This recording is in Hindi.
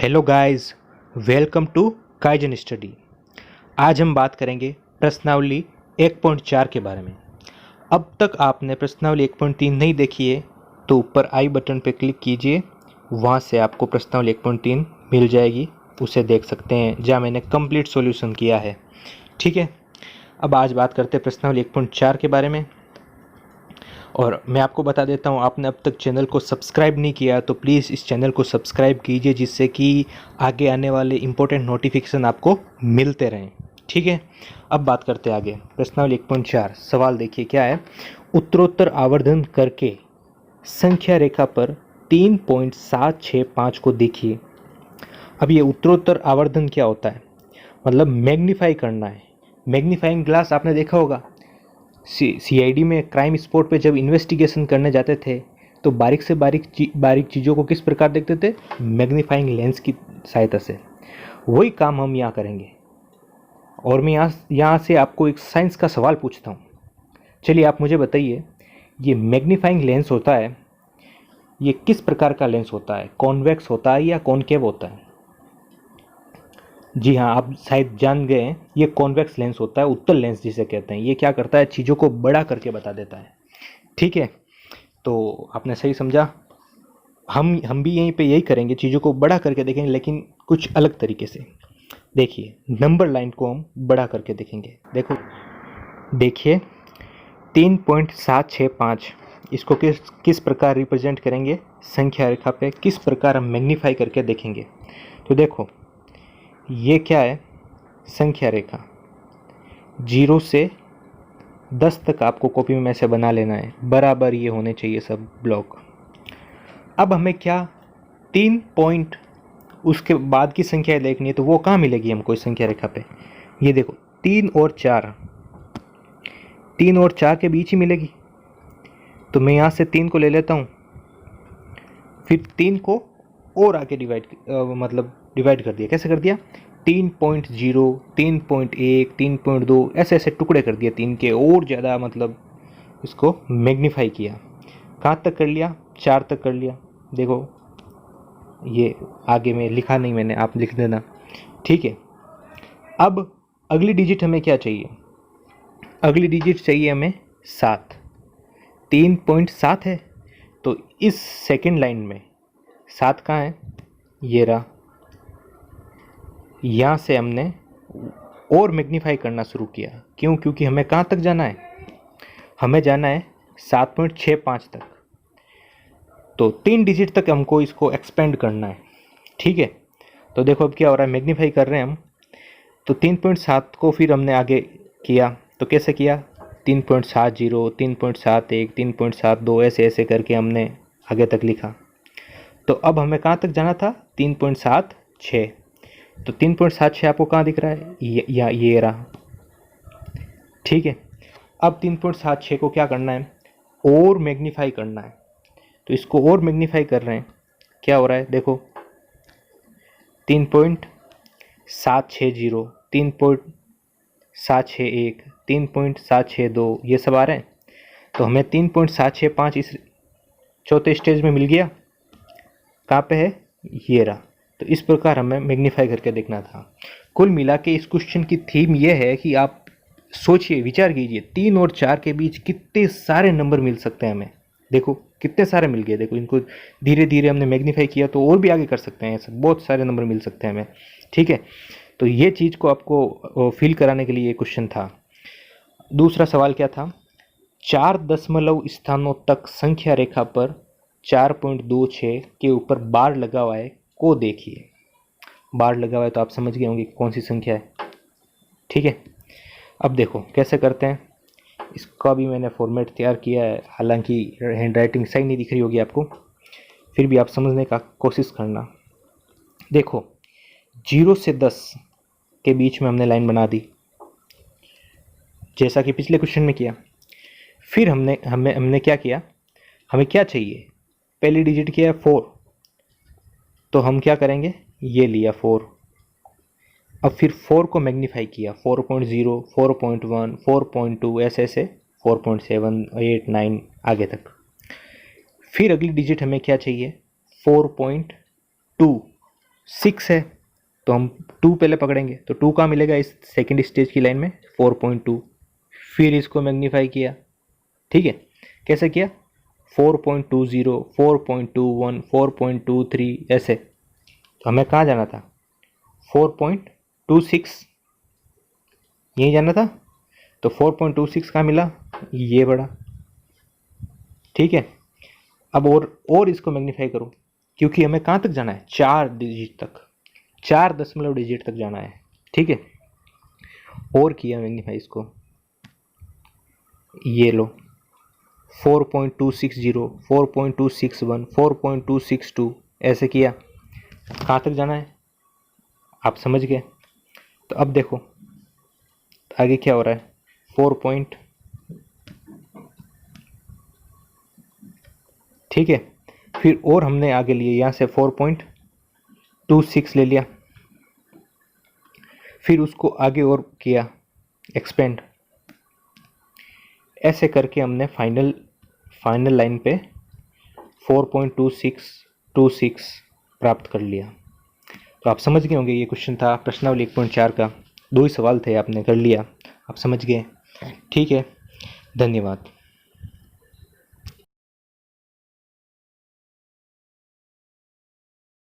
Hello guys, welcome to Kaizen study. आज हम बात करेंगे प्रश्नावली 1.4 के बारे में। अब तक आपने प्रश्नावली 1.3 नहीं देखी है तो ऊपर आई बटन पर क्लिक कीजिए, वहाँ से आपको प्रश्नावली 1.3 मिल जाएगी, उसे देख सकते हैं जहाँ मैंने कंप्लीट सॉल्यूशन किया है। ठीक है, अब आज बात करते हैं प्रश्नावली 1.4 के बारे में। और मैं आपको बता देता हूँ, आपने अब तक चैनल को सब्सक्राइब नहीं किया तो प्लीज़ इस चैनल को सब्सक्राइब कीजिए, जिससे कि आगे आने वाले इम्पोर्टेंट नोटिफिकेशन आपको मिलते रहें। ठीक है, अब बात करते हैं आगे। प्रश्नावली 1.4 सवाल देखिए क्या है। उत्तरोत्तर आवर्धन करके संख्या रेखा पर 3.765 को देखिए। अब ये उत्तरोत्तर आवर्धन क्या होता है, मतलब मैग्नीफाई करना है। मैग्नीफाइंग ग्लास आपने देखा होगा, सीआईडी में क्राइम स्पॉट पे जब इन्वेस्टिगेशन करने जाते थे तो बारीक से बारीक चीज़ों को किस प्रकार देखते थे, मैग्नीफाइंग लेंस की सहायता से। वही काम हम यहाँ करेंगे। और मैं यहाँ से आपको एक साइंस का सवाल पूछता हूँ। चलिए आप मुझे बताइए, ये मैग्नीफाइंग लेंस होता है, ये किस प्रकार का लेंस होता है, कॉन्वेक्स होता है या कॉनकेव होता है? जी हाँ, आप शायद जान गए हैं, ये कॉन्वेक्स लेंस होता है, उत्तल लेंस जिसे कहते हैं। ये क्या करता है, चीज़ों को बड़ा करके बता देता है। ठीक है, तो आपने सही समझा। हम भी यहीं पे यही करेंगे, चीज़ों को बड़ा करके देखेंगे, लेकिन कुछ अलग तरीके से। देखिए, नंबर लाइन को हम बड़ा करके देखेंगे। देखिए 3.765, इसको किस प्रकार रिप्रेजेंट करेंगे संख्या रेखा पे, किस प्रकार हम मैग्नीफाई करके देखेंगे। तो देखो, ये क्या है, संख्या रेखा 0 से 10 तक आपको कॉपी में ऐसे बना लेना है, बराबर ये होने चाहिए सब ब्लॉक। अब हमें क्या 3 पॉइंट उसके बाद की संख्या देखनी है, तो वो कहाँ मिलेगी हमको इस संख्या रेखा पे? ये देखो 3 और 4 के बीच ही मिलेगी। तो मैं यहाँ से 3 को ले लेता हूँ, फिर 3 को और आगे डिवाइड कर दिया। कैसे कर दिया? 3.0, 3.1, 3.2 ऐसे ऐसे टुकड़े कर दिए 3 के, और ज़्यादा इसको मैग्नीफाई किया। कहाँ तक कर लिया? 4 तक कर लिया। देखो, ये आगे में लिखा नहीं मैंने, आप लिख देना। ठीक है, अब अगली डिजिट हमें क्या चाहिए? अगली डिजिट चाहिए हमें 7। 3.7 है, तो इस सेकंड लाइन में 7 कहाँ है? ये रहा। यहाँ से हमने और मैग्नीफाई करना शुरू किया। क्यों? क्योंकि हमें कहाँ तक जाना है? हमें जाना है 7.65 तक। तो 3 डिजिट तक हमको इसको एक्सपेंड करना है। ठीक है, तो देखो अब क्या हो रहा है, मैग्नीफाई कर रहे हैं हम। तो 3.7 को फिर हमने आगे किया, तो कैसे किया? 3.70, 3.71, 3.72 ऐसे ऐसे करके हमने आगे तक लिखा। तो अब हमें कहाँ तक जाना था? 3.76। तो 3.76 आपको कहाँ दिख रहा है? ये रहा। ठीक है, अब 3.76 को क्या करना है? और मैग्नीफाई करना है। तो इसको और मैग्नीफाई कर रहे हैं। क्या हो रहा है देखो, 3.760, 3.761, 3.762 ये सब आ रहे हैं। तो हमें 3.765 इस चौथे स्टेज में मिल गया। कहाँ पे है? ये रहा। तो इस प्रकार हमें मैग्नीफाई करके देखना था। कुल मिला के इस क्वेश्चन की थीम ये है कि आप सोचिए, विचार कीजिए, 3 और 4 के बीच कितने सारे नंबर मिल सकते हैं हमें। देखो कितने सारे मिल गए। देखो, इनको धीरे धीरे हमने मैग्नीफाई किया तो और भी आगे कर सकते हैं, ऐसे बहुत सारे नंबर मिल सकते हैं हमें। ठीक है, तो ये चीज़ को आपको फील कराने के लिए ये क्वेश्चन था। दूसरा सवाल क्या था? 4 दशमलव स्थानों तक संख्या रेखा पर 4.26 के ऊपर बार लगा हुआ है को देखिए। बार लगा हुआ है तो आप समझ गए होंगे कौन सी संख्या है। ठीक है, अब देखो कैसे करते हैं। इसका भी मैंने फॉर्मेट तैयार किया है, हालांकि हैंड राइटिंग सही नहीं दिख रही होगी आपको, फिर भी आप समझने का कोशिश करना। देखो, 0 से 10 के बीच में हमने लाइन बना दी, जैसा कि पिछले क्वेश्चन में किया। फिर हमने क्या किया? हमें क्या चाहिए? पहली डिजिट किया है 4, तो हम क्या करेंगे? ये लिया 4। अब फिर 4 को मैग्नीफाई किया, 4.0, 4.1, 4.2 ऐसे ऐसे 4.7, 8, 9 आगे तक। फिर अगली डिजिट हमें क्या चाहिए? 4.2 6 है तो हम 2 पहले पकड़ेंगे, तो 2 कहाँ मिलेगा इस सेकंड स्टेज की लाइन में, 4.2। फिर इसको मैग्नीफाई किया, ठीक है, कैसे किया, 4.20, 4.21, 4.23 ऐसे। तो हमें कहाँ जाना था, 4.26 यही जाना था। तो 4.26 कहाँ मिला, ये बड़ा, ठीक है। अब और इसको मैग्नीफाई करो, क्योंकि हमें कहाँ तक जाना है, 4 डिजिट तक, 4 दशमलव डिजिट तक जाना है, ठीक है। और किया मैग्नीफाई इसको, ये लो 4.260, 4.261, 4.262 ऐसे किया। कहाँ तक जाना है आप समझ गए। तो अब देखो आगे क्या हो रहा है, 4 ठीक है। फिर और हमने आगे लिए यहाँ से 4.26 ले लिया, फिर उसको आगे और किया एक्सपेंड, ऐसे करके हमने फाइनल लाइन पे 4.2626 प्राप्त कर लिया। तो आप समझ गए होंगे, ये क्वेश्चन था प्रश्नावली 1.4 का, 2 ही सवाल थे, आपने कर लिया, आप समझ गए, ठीक है, धन्यवाद।